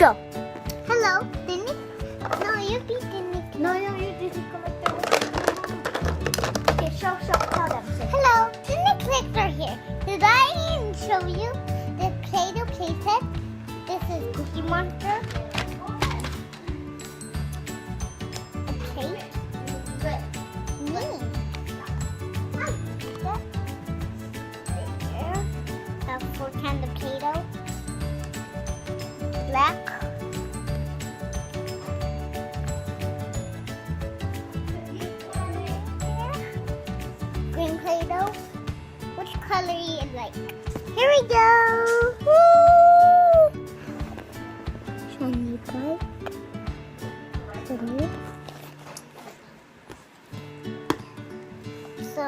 Go. Hello, Dennis. No, you be Dennis. No, you just come up there. Okay, show, tell them. Hello, Dennis clicks are here. Did I show you the Play-Doh playset? This is Cookie Monster. Okay. Good. Me. Four kind of Play-Doh. Black. Green Play-Doh. Which color you like? Here we go. Woo! Shiny bright. Blue. So,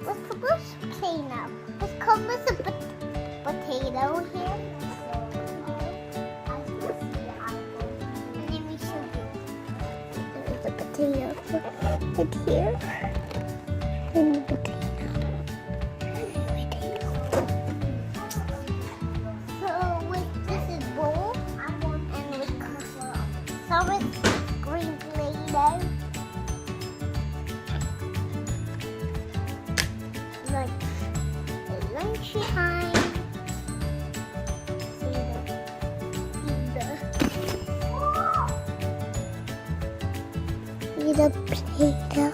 we're supposed to play now. Let's come with a potato here. And then we show you. There's a potato right here. And the potato. So with this is bowl and with green Play-Doh. Lunch time. See the Play-Doh.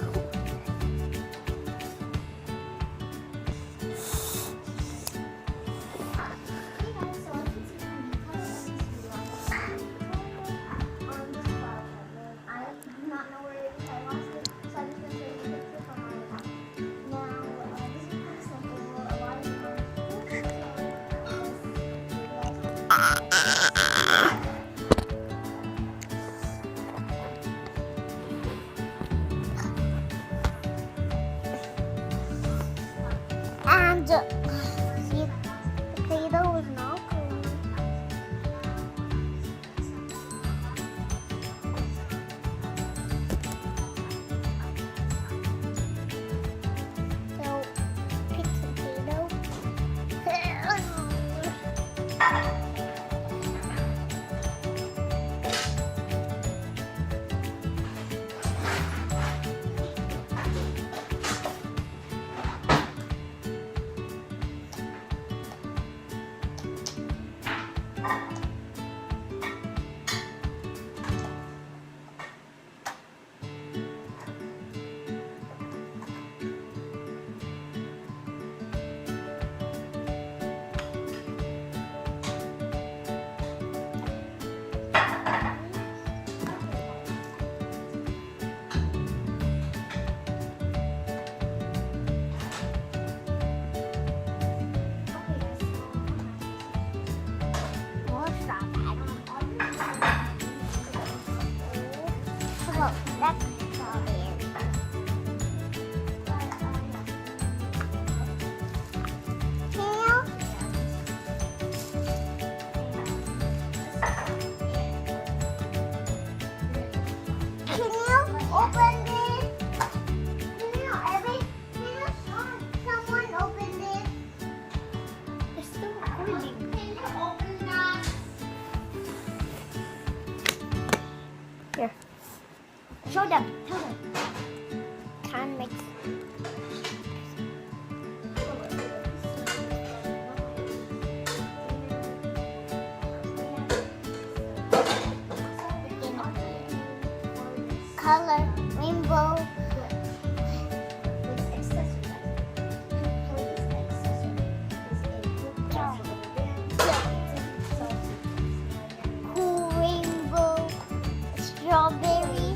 And see, the Play-Doh is not cool. So, pick some Play-Doh. More strawberry. Oh, that's strawberry. Tail. Can you open this? Someone open this? It's still recording. Can you open that? Here. Show them. Tell them. Can mix. Color rainbow. Cool rainbow strawberry.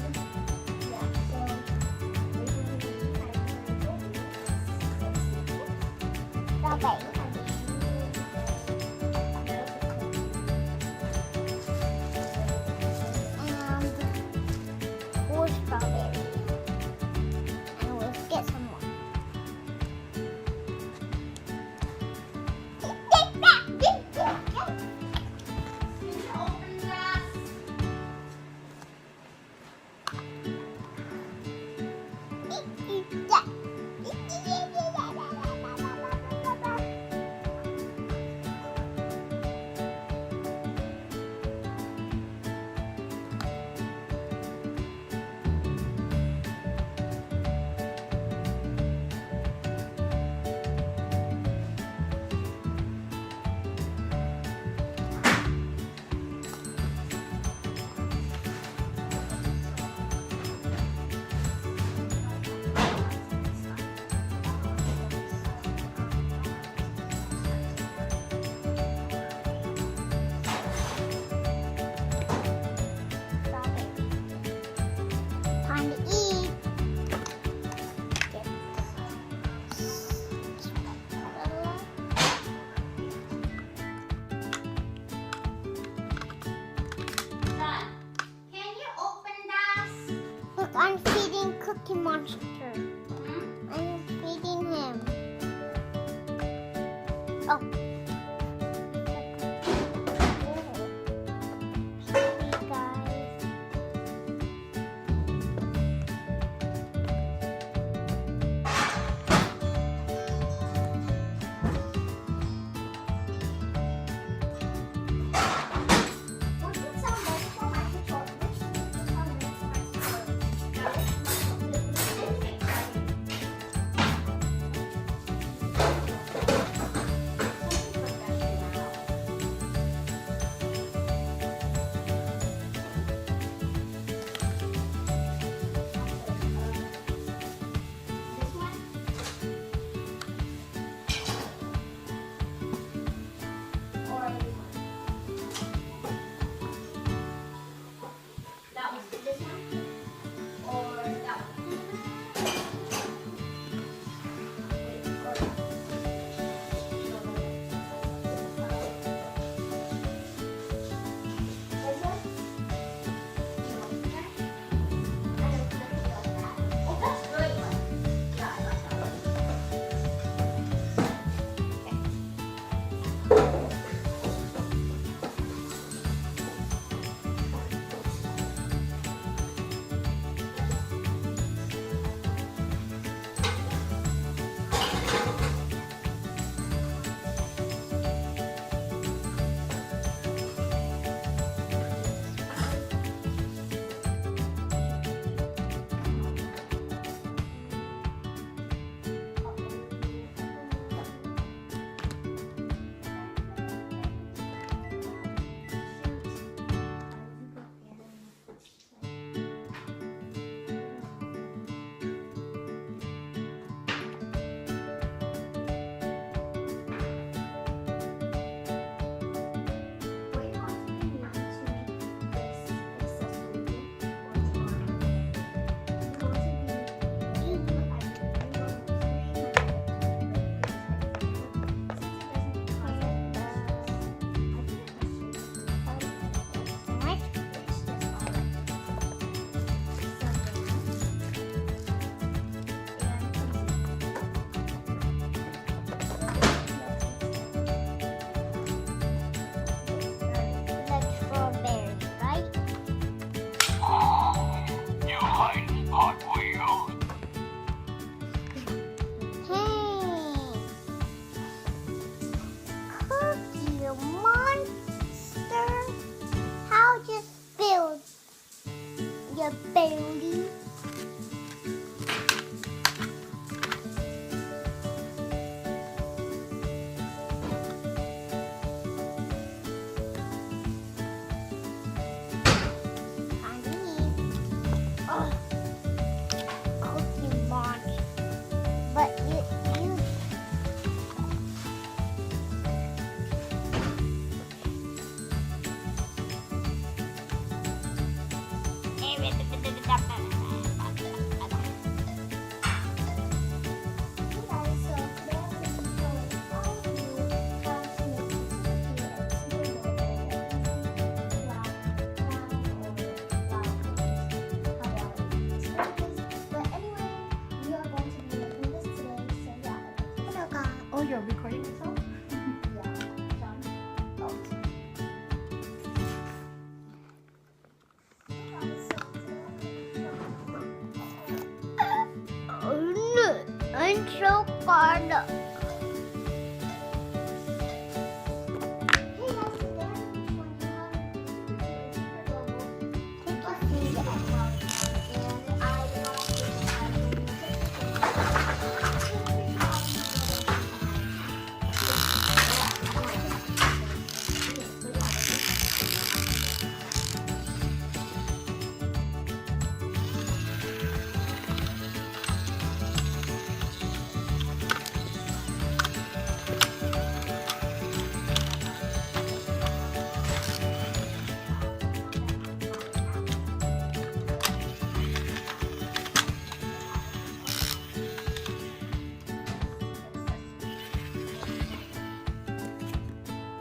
so hard.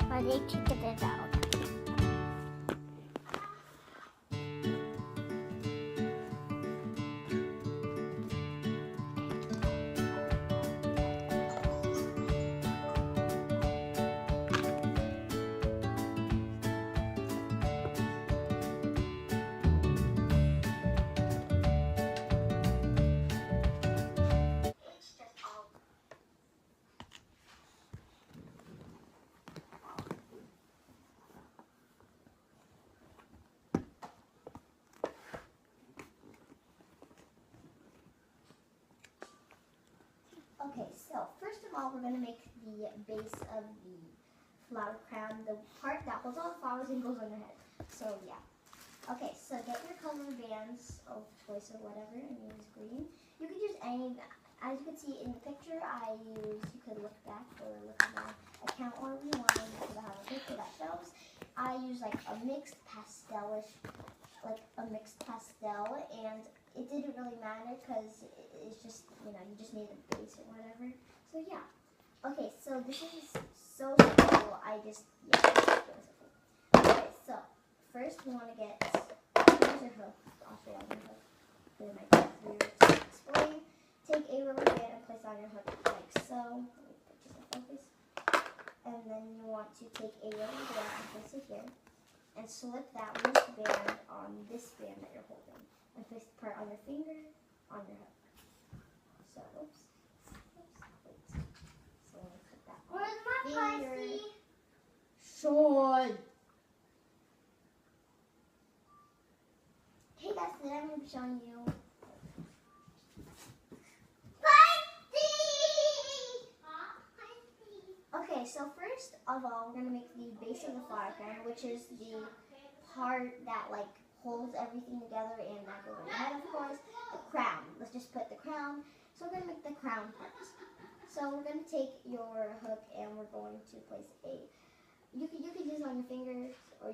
But they took it out. Okay, so first of all, we're going to make the base of the flower crown, the part that holds all the flowers and goes on your head. So, yeah. Okay, so get your color bands of choice or whatever, and use green. You could use any, as you can see in the picture, you could look back or look at my account or rewind to have a picture that shows. I use like a mixed pastel, and it didn't really matter because it's just, you just need a base or whatever. So yeah. Okay, so this is so simple. It's really simple. Okay, so first we want to get, here's your hook. I'll show you on your hook. Then I go through to explain. Take a rubber band and place on your hook like so. Let me put this in focus. And then you want to take a rubber band and place it here. And slip that wristband on this band that you're holding. And place the part on your finger, on your hook. So, oops. Wait. So let me put that on Where's my finger. pussy? Sean! Hey guys, today I'm going to be showing you. Okay, so first of all, we're going to make the base of the flower crown, which is the part that holds everything together, and that goes on your head, of course. The crown. Let's just put the crown. So we're going to make the crown parts. So we're going to take your hook and we're going to place you could use it on your fingers or